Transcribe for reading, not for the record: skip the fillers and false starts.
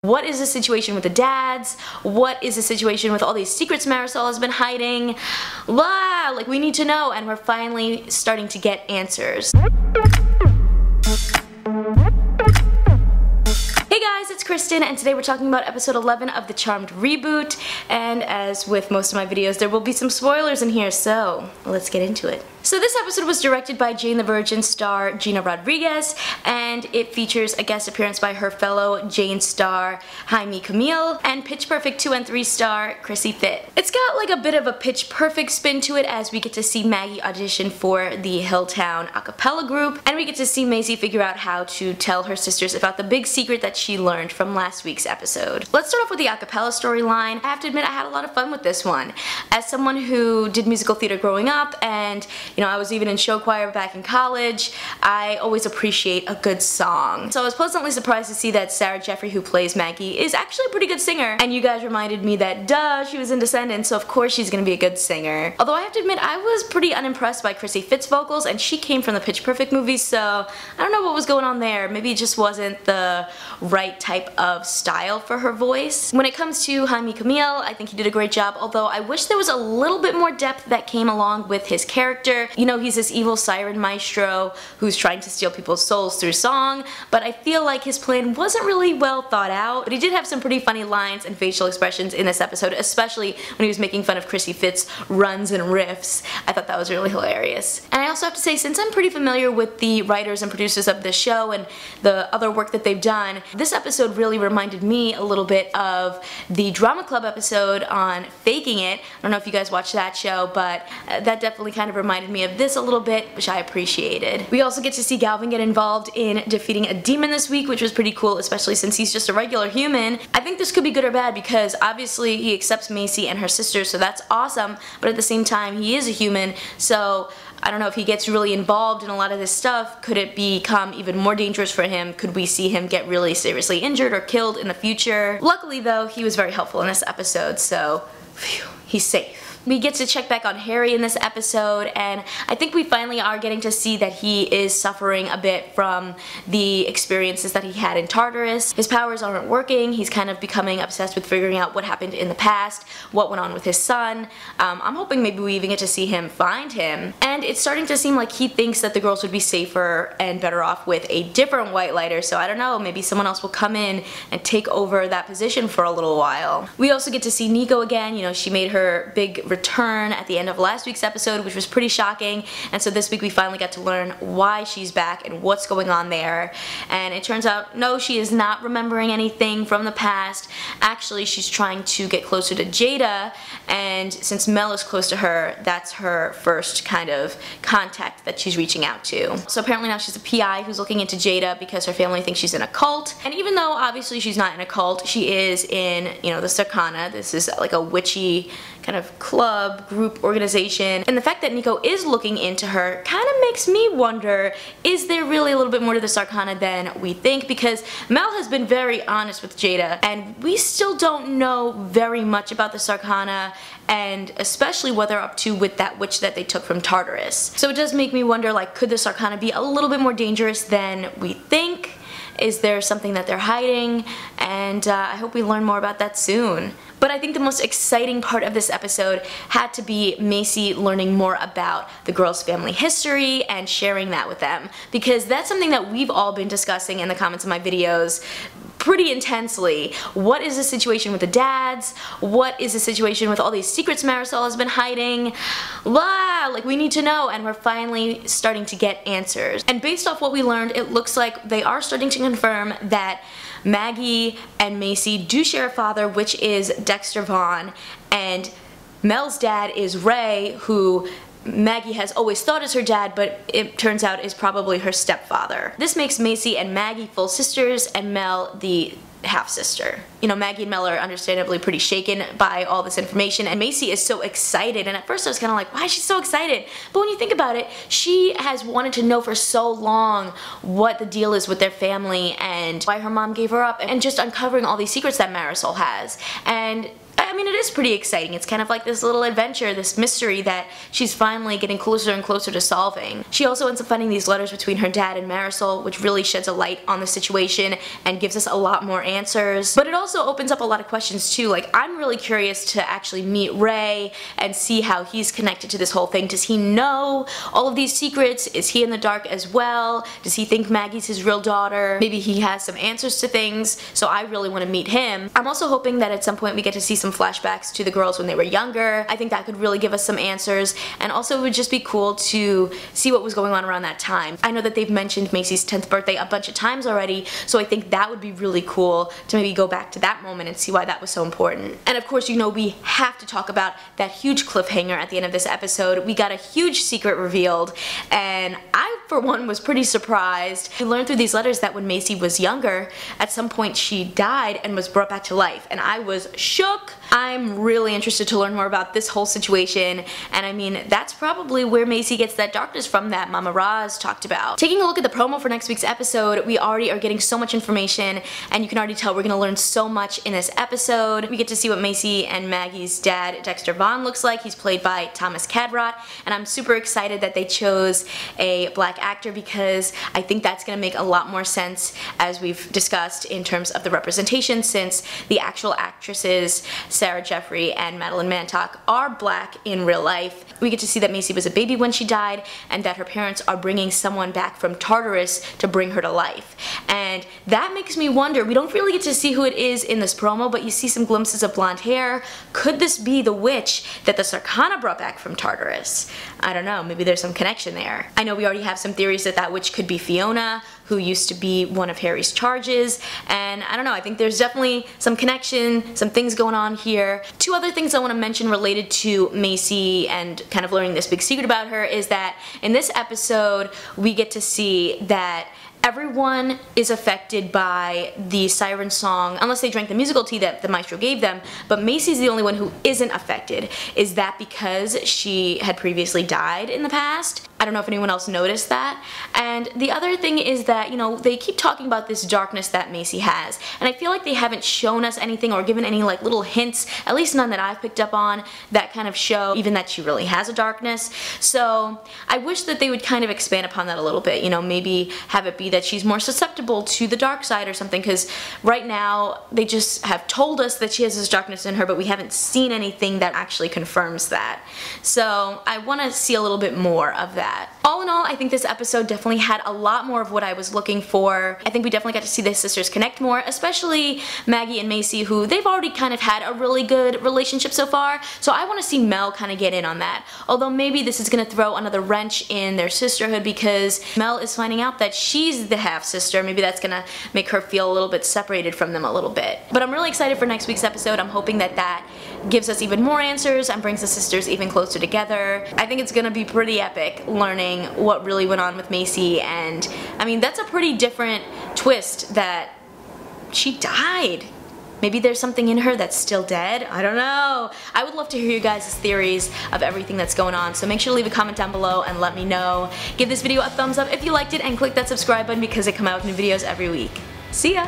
What is the situation with the dads? What is the situation with all these secrets Marisol has been hiding? Blah, like we need to know, and we're finally starting to get answers. Hey guys, it's Kristen, and today we're talking about episode 11 of the Charmed reboot, and as with most of my videos, there will be some spoilers in here, so let's get into it. So this episode was directed by Jane the Virgin star Gina Rodriguez, and it features a guest appearance by her fellow Jane star Jaime Camille and Pitch Perfect 2 and 3 star Chrissy Fit. It's got like a bit of a Pitch Perfect spin to it, as we get to see Maggie audition for the Hilltones a cappella group, and we get to see Macy figure out how to tell her sisters about the big secret that she learned from last week's episode. Let's start off with the a cappella storyline. I have to admit I had a lot of fun with this one. As someone who did musical theater growing up, and I was even in show choir back in college, I always appreciate a good song. So I was pleasantly surprised to see that Sarah Jeffery, who plays Maggie, is actually a pretty good singer, and you guys reminded me that duh, she was in Descendants, so of course she's gonna be a good singer. Although I have to admit I was pretty unimpressed by Chrissy Fit's vocals, and she came from the Pitch Perfect movies, so I don't know what was going on there. Maybe it just wasn't the right type of style for her voice. When it comes to Jaime Camille, I think he did a great job, although I wish there was a little bit more depth that came along with his character. You know, he's this evil siren maestro who's trying to steal people's souls through song, but I feel like his plan wasn't really well thought out. But he did have some pretty funny lines and facial expressions in this episode, especially when he was making fun of Chrissy Fit's runs and riffs. I thought that was really hilarious. And I also have to say, since I'm pretty familiar with the writers and producers of this show and the other work that they've done, this episode really reminded me a little bit of the Drama Club episode on Faking It. I don't know if you guys watched that show, but that definitely kind of reminded me of this a little bit, which I appreciated. We also get to see Galvin get involved in defeating a demon this week, which was pretty cool, especially since he's just a regular human. I think this could be good or bad, because obviously he accepts Macy and her sisters, so that's awesome, but at the same time he is a human, so I don't know if he gets really involved in a lot of this stuff. Could it become even more dangerous for him? Could we see him get really seriously injured or killed in the future? Luckily though, he was very helpful in this episode, so phew, he's safe. We get to check back on Harry in this episode, and I think we finally are getting to see that he is suffering a bit from the experiences that he had in Tartarus. His powers aren't working, he's kind of becoming obsessed with figuring out what happened in the past, what went on with his son. I'm hoping maybe we even get to see him find him, and it's starting to seem like he thinks that the girls would be safer and better off with a different White Lighter, so I don't know, maybe someone else will come in and take over that position for a little while. We also get to see Nico again. You know, she made her big return at the end of last week's episode, which was pretty shocking, and so this week we finally got to learn why she's back and what's going on there. And it turns out, no, she is not remembering anything from the past. Actually, she's trying to get closer to Jada, and since Mel is close to her, that's her first kind of contact that she's reaching out to. So apparently now she's a PI who's looking into Jada because her family thinks she's in a cult, and even though obviously she's not in a cult, she is in, you know, the Sarkana. This is like a witchy kind of club, group, organization, and the fact that Nico is looking into her kind of makes me wonder, is there really a little bit more to the Sarkana than we think? Because Mel has been very honest with Jada, and we still don't know very much about the Sarkana, and especially what they're up to with that witch that they took from Tartarus. So it does make me wonder, like, could the Sarkana be a little bit more dangerous than we think? Is there something that they're hiding? And I hope we learn more about that soon. But I think the most exciting part of this episode had to be Macy learning more about the girls' family history and sharing that with them, because that's something that we've all been discussing in the comments of my videos pretty intensely. What is the situation with the dads? What is the situation with all these secrets Marisol has been hiding? Blah, like we need to know, and we're finally starting to get answers. And based off what we learned, it looks like they are starting to confirm that Maggie and Macy do share a father, which is Dexter Vaughn, and Mel's dad is Ray, who Maggie has always thought is her dad, but it turns out is probably her stepfather. This makes Macy and Maggie full sisters and Mel the half-sister. You know, Maggie and Mel are understandably pretty shaken by all this information, and Macy is so excited, and at first I was kind of like, why is she so excited? But when you think about it, she has wanted to know for so long what the deal is with their family and why her mom gave her up, and just uncovering all these secrets that Marisol has. And I'm mean, it is pretty exciting. It's kind of like this little adventure, this mystery that she's finally getting closer and closer to solving. She also ends up finding these letters between her dad and Marisol, which really sheds a light on the situation and gives us a lot more answers. But it also opens up a lot of questions too. Like, I'm really curious to actually meet Ray and see how he's connected to this whole thing. Does he know all of these secrets? Is he in the dark as well? Does he think Maggie's his real daughter? Maybe he has some answers to things, so I really want to meet him. I'm also hoping that at some point we get to see some flashbacks to the girls when they were younger. I think that could really give us some answers, and also it would just be cool to see what was going on around that time. I know that they've mentioned Macy's 10th birthday a bunch of times already, so I think that would be really cool to maybe go back to that moment and see why that was so important. And of course, you know, we have to talk about that huge cliffhanger at the end of this episode. We got a huge secret revealed, and I, for one, was pretty surprised. We learned through these letters that when Macy was younger, at some point she died and was brought back to life, and I was shook. I'm really interested to learn more about this whole situation, and I mean, that's probably where Macy gets that darkness from that Mama Roz talked about. Taking a look at the promo for next week's episode, we already are getting so much information, and you can already tell we're gonna learn so much in this episode. We get to see what Macy and Maggie's dad, Dexter Vaughn, looks like. He's played by Thomas Cadrot, and I'm super excited that they chose a black actor because I think that's gonna make a lot more sense, as we've discussed, in terms of the representation, since the actual actresses Sarah Jeffery and Madeleine Mantock are black in real life. We get to see that Macy was a baby when she died, and that her parents are bringing someone back from Tartarus to bring her to life. And that makes me wonder, we don't really get to see who it is in this promo, but you see some glimpses of blonde hair. Could this be the witch that the Sarkana brought back from Tartarus? I don't know, maybe there's some connection there. I know we already have some theories that that witch could be Fiona, who used to be one of Harry's charges, and I don't know, I think there's definitely some connection, some things going on here. Two other things I want to mention related to Macy and kind of learning this big secret about her is that in this episode we get to see that everyone is affected by the siren song, unless they drank the musical tea that the maestro gave them, but Macy's the only one who isn't affected. Is that because she had previously died in the past? I don't know if anyone else noticed that. And the other thing is that, you know, they keep talking about this darkness that Macy has, and I feel like they haven't shown us anything or given any like little hints, at least none that I've picked up on, that kind of show even that she really has a darkness. So I wish that they would kind of expand upon that a little bit, you know, maybe have it be that she's more susceptible to the dark side or something, because right now they just have told us that she has this darkness in her, but we haven't seen anything that actually confirms that. So I want to see a little bit more of that. All in all, I think this episode definitely had a lot more of what I was looking for. I think we definitely got to see the sisters connect more, especially Maggie and Macy, who they've already kind of had a really good relationship so far, so I want to see Mel kind of get in on that. Although maybe this is going to throw another wrench in their sisterhood because Mel is finding out that she's the half-sister. Maybe that's going to make her feel a little bit separated from them a little bit. But I'm really excited for next week's episode. I'm hoping that that gives us even more answers and brings the sisters even closer together. I think it's going to be pretty epic learning what really went on with Macy, and I mean, that's a pretty different twist that she died. Maybe there's something in her that's still dead? I don't know. I would love to hear you guys' theories of everything that's going on, so make sure to leave a comment down below and let me know. Give this video a thumbs up if you liked it and click that subscribe button because I come out with new videos every week. See ya!